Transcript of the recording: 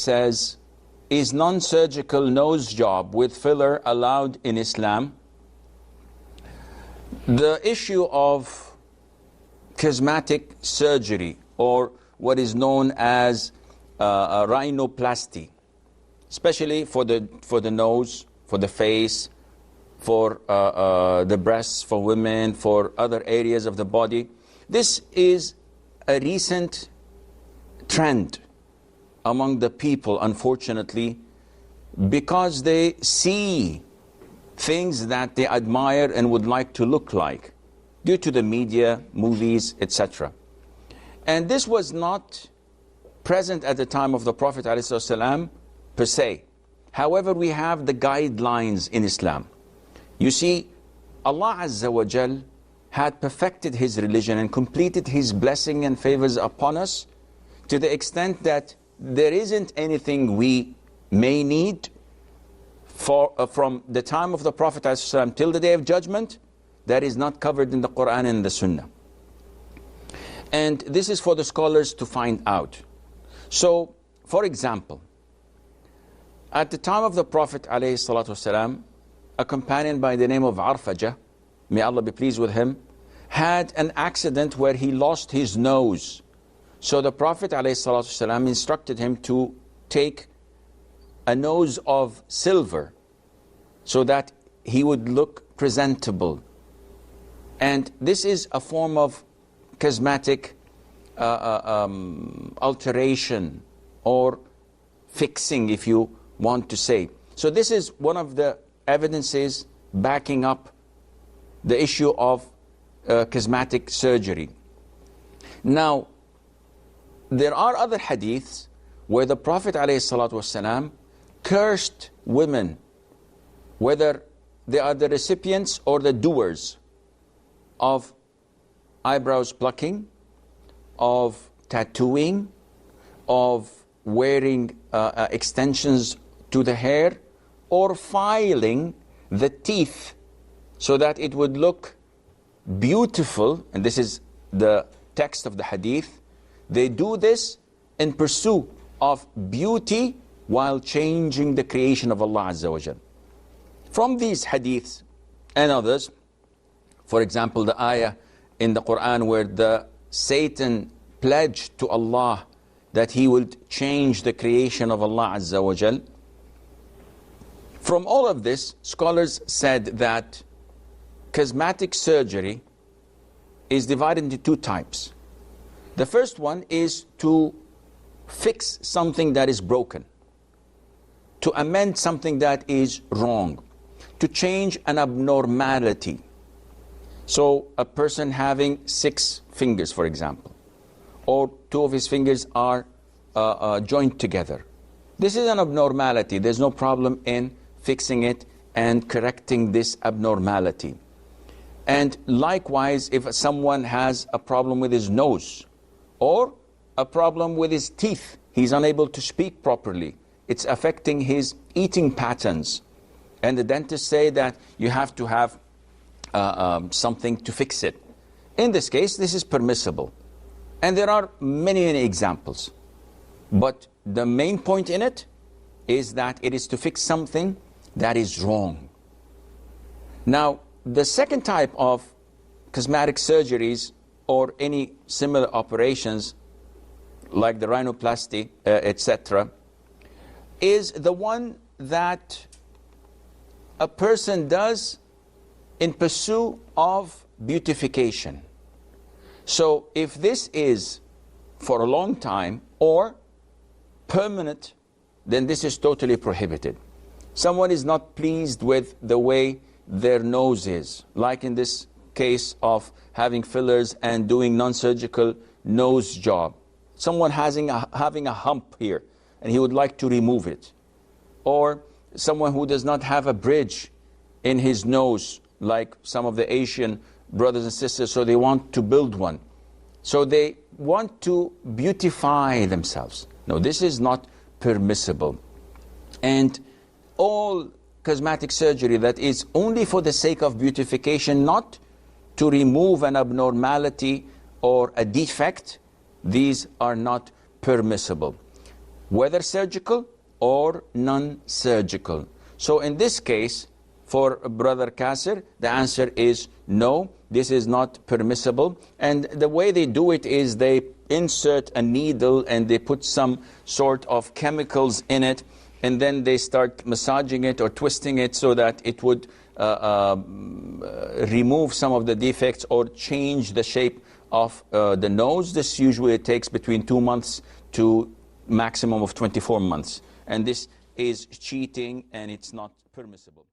says, is non-surgical nose job with filler allowed in Islam? The issue of cosmetic surgery, or what is known as a rhinoplasty, especially for the nose, for the face, for the breasts, for women, for other areas of the body. This is a recent trend among the people, unfortunately, because they see things that they admire and would like to look like due to the media, movies, etc. And this was not present at the time of the Prophet ﷺ per se. However, we have the guidelines in Islam. You see, Allah Azza wa Jal had perfected His religion and completed His blessing and favors upon us to the extent that there isn't anything we may need from the time of the Prophet ﷺ till the Day of Judgment that is not covered in the Quran and the Sunnah. And this is for the scholars to find out. So, for example, at the time of the Prophet ﷺ, a companion by the name of Arfajah, may Allah be pleased with him, had an accident where he lost his nose. So the Prophet ﷺ instructed him to take a nose of silver so that he would look presentable. And this is a form of cosmetic alteration or fixing, if you want to say. So this is one of the evidences backing up the issue of cosmetic surgery. Now, there are other hadiths where the Prophet ﷺ cursed women, whether they are the recipients or the doers of eyebrows plucking, of tattooing, of wearing extensions to the hair, or filing the teeth so that it would look beautiful. And this is the text of the hadith. They do this in pursuit of beauty while changing the creation of Allah Azza wa Jal. From these hadiths and others, for example, the ayah in the Quran where Satan pledged to Allah that he would change the creation of Allah Azza wa Jal. From all of this, scholars said that cosmetic surgery is divided into two types. The first one is to fix something that is broken, to amend something that is wrong, to change an abnormality. So a person having 6 fingers, for example, or 2 of his fingers are joined together. This is an abnormality. There's no problem in fixing it and correcting this abnormality. And likewise, if someone has a problem with his nose or a problem with his teeth, he's unable to speak properly, it's affecting his eating patterns, and the dentists say that you have to have something to fix it. In this case, this is permissible. And there are many, many examples. But the main point in it is that it is to fix something that is wrong. Now, the second type of cosmetic surgeries or any similar operations like the rhinoplasty, etc., is the one that a person does in pursuit of beautification. So if this is for a long time or permanent, then this is totally prohibited. Someone is not pleased with the way their nose is, like in this case of having fillers and doing non-surgical nose job. Someone having a hump here and he would like to remove it. Or someone who does not have a bridge in his nose, like some of the Asian brothers and sisters, so they want to build one. So they want to beautify themselves. No, this is not permissible. And all cosmetic surgery that is only for the sake of beautification, not to remove an abnormality or a defect, these are not permissible. whether surgical or non-surgical. So in this case, for Brother Kasser, the answer is no, this is not permissible. And the way they do it is they insert a needle and they put some sort of chemicals in it, and then they start massaging it or twisting it so that it would remove some of the defects or change the shape of the nose. This usually takes between 2 months to maximum of 24 months. And this is cheating, and it's not permissible.